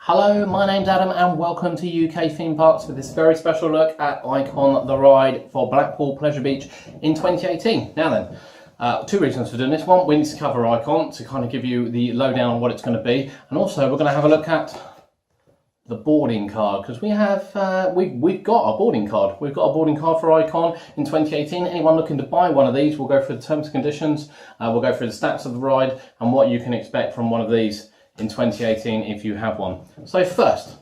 Hello, my name's Adam and welcome to UK Theme Parks for this very special look at Icon the ride for Blackpool Pleasure Beach in 2018. Now then, two reasons for doing this. One, we need to cover Icon to kind of give you the lowdown on what it's going to be, and also we're going to have a look at the boarding card, because we've got a boarding card. We've got a boarding card for Icon in 2018. Anyone looking to buy one of these, we'll go through the terms and conditions, we'll go through the stats of the ride and what you can expect from one of these in 2018 if you have one. So first,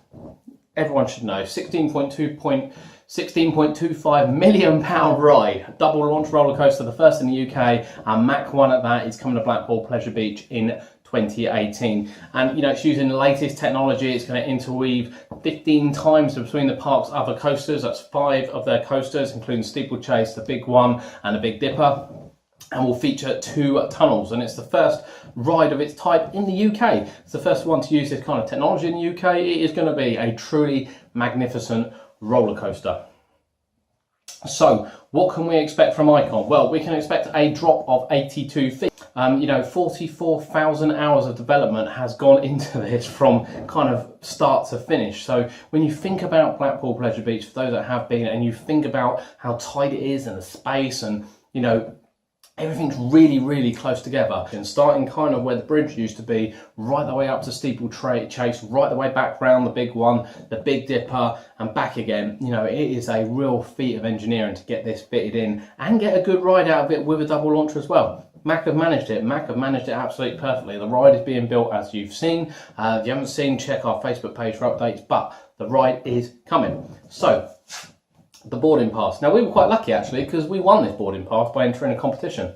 everyone should know, £16.25 million ride, double launch roller coaster, the first in the UK, and Mach 1 at that is coming to Blackpool Pleasure Beach in 2018. And you know, it's using the latest technology. It's going to interweave 15 times between the park's other coasters. That's 5 of their coasters, including Steeplechase, the big one, and the Big Dipper, and will feature 2 tunnels, and it's the first ride of its type in the UK. It's the first one to use this kind of technology in the UK. It is going to be a truly magnificent roller coaster. So what can we expect from Icon? Well, we can expect a drop of 82 feet. 44,000 hours of development has gone into this from kind of start to finish. So when you think about Blackpool Pleasure Beach, for those that have been, and you think about how tight it is and the space, and you know, everything's really close together, and starting kind of where the bridge used to be, right the way up to Steeplechase, right the way back round the big one, the Big Dipper, and back again. You know, it is a real feat of engineering to get this fitted in and get a good ride out of it with a double launch as well. Mach have managed it. Mach have managed it absolutely perfectly. The ride is being built as you've seen. If you haven't seen, check our Facebook page for updates, but the ride is coming. So, the boarding pass. Now, we were quite lucky actually, because we won this boarding pass by entering a competition.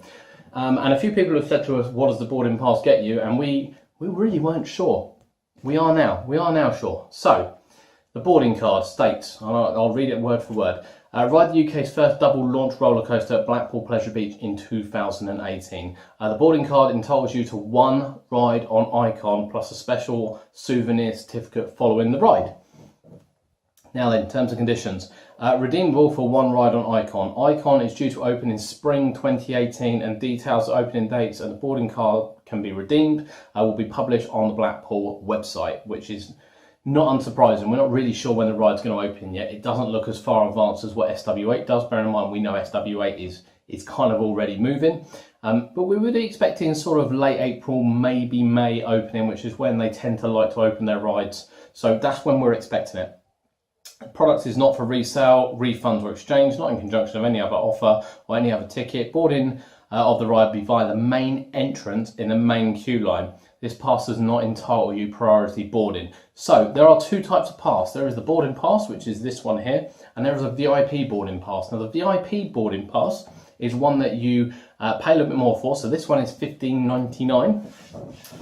And a few people have said to us, what does the boarding pass get you? And we really weren't sure. We are now sure. So, the boarding card states, I'll read it word for word. Ride the UK's first double launch roller coaster at Blackpool Pleasure Beach in 2018. The boarding card entitles you to 1 ride on Icon plus a special souvenir certificate following the ride. Now then, terms and conditions. Redeemable for 1 ride on Icon. Icon is due to open in spring 2018, and details of opening dates and the boarding card can be redeemed will be published on the Blackpool website, which is not unsurprising. We're not really sure when the ride's going to open yet. It doesn't look as far advanced as what SW8 does. Bear in mind, we know SW8 is kind of already moving. But we would be expecting sort of late April, maybe May opening, which is when they tend to like to open their rides. So that's when we're expecting it. The product is not for resale, refunds or exchange, not in conjunction with any other offer or any other ticket. Boarding of the ride will be via the main entrance in the main queue line. This pass does not entitle you priority boarding. So there are 2 types of pass. There is the boarding pass, which is this one here, and there is a VIP boarding pass. Now the VIP boarding pass is one that you pay a little bit more for. So this one is $15.99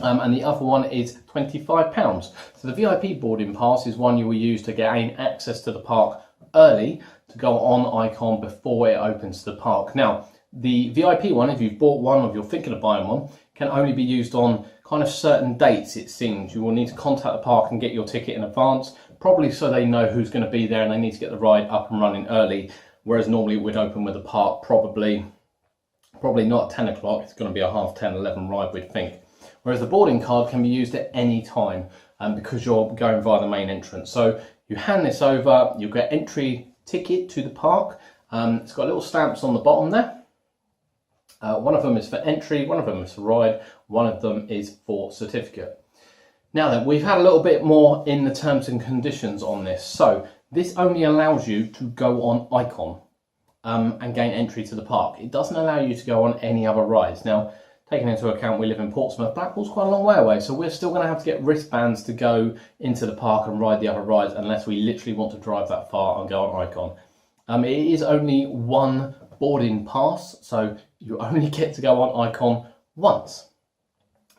and the other one is £25. So the VIP boarding pass is one you will use to gain access to the park early to go on Icon before it opens to the park. Now the VIP one, if you've bought one or if you're thinking of buying one, can only be used on kind of certain dates, it seems. You will need to contact the park and get your ticket in advance, probably so they know who's going to be there and they need to get the ride up and running early. Whereas normally it would open with the park probably not at 10 o'clock, it's going to be a 10:30, 11 ride, we'd think. Whereas the boarding card can be used at any time because you're going via the main entrance. So you hand this over, you'll get entry ticket to the park. It's got little stamps on the bottom there. One of them is for entry, one of them is for ride, one of them is for certificate. Now then, we've had a little bit more in the terms and conditions on this. So this only allows you to go on Icon and gain entry to the park. It doesn't allow you to go on any other rides. Now, taking into account we live in Portsmouth, Blackpool's quite a long way away, so we're still going to have to get wristbands to go into the park and ride the other rides unless we literally want to drive that far and go on Icon. It is only 1 boarding pass, so you only get to go on Icon once.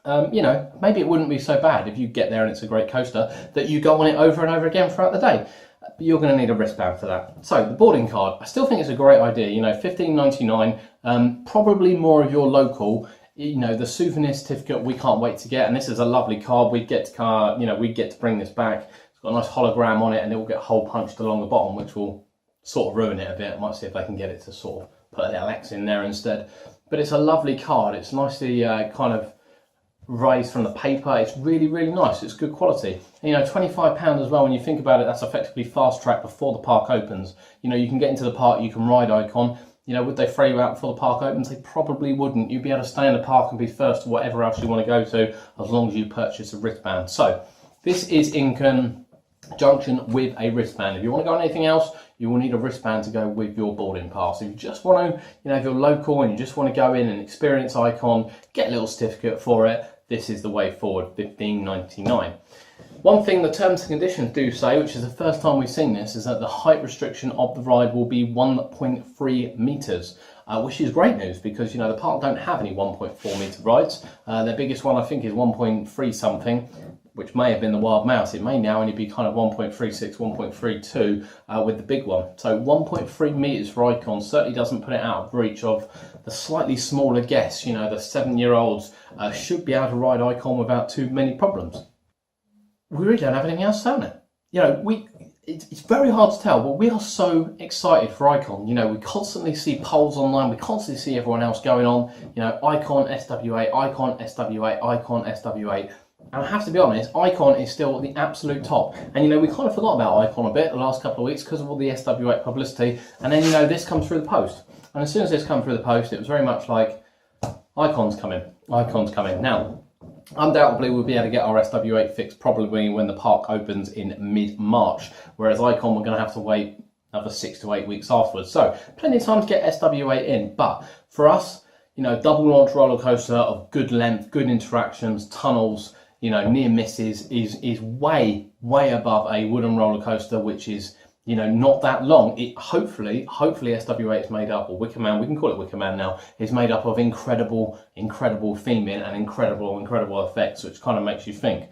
You know, maybe it wouldn't be so bad if you get there and it's a great coaster that you go on it over and over again throughout the day. But you're going to need a wristband for that. So the boarding card, I still think it's a great idea. You know, $15.99, probably more of your local. You know, the souvenir certificate we can't wait to get, and this is a lovely card. We get to bring this back. It's got a nice hologram on it, and it will get hole punched along the bottom, which will sort of ruin it a bit. I might see if I can get it to sort of put a little X in there instead. But it's a lovely card. It's nicely kind of raised from the paper. It's really, really nice. It's good quality. And, you know, £25 as well, when you think about it, that's effectively fast track before the park opens. You know, you can get into the park, you can ride Icon. You know, would they throw you out before the park opens? They probably wouldn't. You'd be able to stay in the park and be first to whatever else you want to go to, as long as you purchase a wristband. So this is in conjunction with a wristband. If you want to go on anything else, you will need a wristband to go with your boarding pass. If you just want to, you know, if you're local and you just want to go in and experience Icon, get a little certificate for it, this is the way forward, $15.99. One thing the terms and conditions do say, which is the first time we've seen this, is that the height restriction of the ride will be 1.3 meters, which is great news because, you know, the park don't have any 1.4 meter rides. Their biggest one, I think, is 1.3 something, which may have been the Wild Mouse. It may now only be kind of 1.36, 1.32 with the big one. So 1.3 meters for Icon certainly doesn't put it out of reach of the slightly smaller guests. You know, the 7-year-olds should be able to ride Icon without too many problems. We really don't have anything else on it. You know, it's very hard to tell, but we are so excited for Icon. You know, we constantly see polls online, we constantly see everyone else going on, you know, Icon SW8, Icon SW8, Icon SW8. And I have to be honest, Icon is still at the absolute top. And, you know, we kind of forgot about Icon a bit the last couple of weeks because of all the SW8 publicity. And then, you know, this comes through the post. And as soon as this comes through the post, it was very much like, Icon's coming, Icon's coming. Now, undoubtedly, we'll be able to get our SW8 fixed probably when the park opens in mid-March, whereas Icon, we're going to have to wait another 6 to 8 weeks afterwards. So, plenty of time to get SW8 in. But for us, you know, double launch roller coaster of good length, good interactions, tunnels, you know, near misses is way above a wooden roller coaster, which is, you know, not that long. It hopefully SW8 is made up, or Wicker Man, we can call it Wicker Man now, is made up of incredible theming and incredible effects, which kind of makes you think,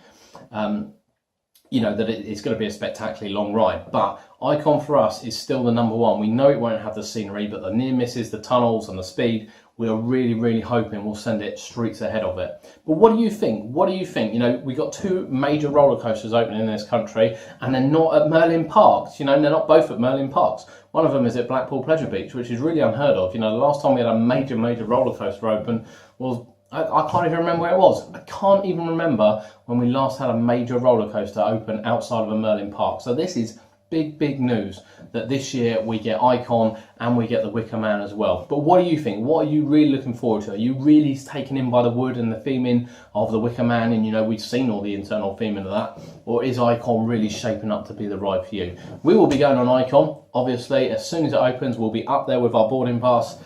you know, that it's going to be a spectacularly long ride. But Icon for us is still the number one. We know it won't have the scenery, but the near misses, the tunnels and the speed, we are really hoping we'll send it streets ahead of it. But what do you think? What do you think? You know, we got 2 major roller coasters opening in this country, and they're not at Merlin Parks. You know, they're not both at Merlin Parks. One of them is at Blackpool Pleasure Beach, which is really unheard of. You know, the last time we had a major roller coaster open was, I can't even remember where it was. I can't even remember when we last had a major roller coaster open outside of a Merlin Park. So this is big news that this year we get Icon and we get the Wicker Man as well. But what do you think? What are you really looking forward to? Are you really taken in by the wood and the theming of the Wicker Man? And, you know, we've seen all the internal theming of that. Or is Icon really shaping up to be the ride for you? We will be going on Icon. Obviously, as soon as it opens, we'll be up there with our boarding pass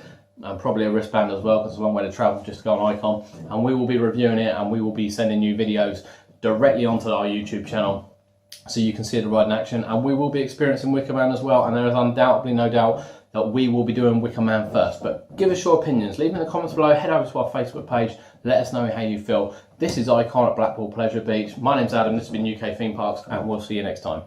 and probably a wristband as well, because it's a long way to travel just to go on Icon. And we will be reviewing it, and we will be sending you videos directly onto our YouTube channel, so you can see the ride in action, and we will be experiencing Wicker Man as well, and there is undoubtedly no doubt that we will be doing Wicker Man first. But give us your opinions, leave in the comments below, head over to our Facebook page, let us know how you feel. This is Icon at Blackpool Pleasure Beach. My name's Adam, this has been UK Theme Parks, and we'll see you next time.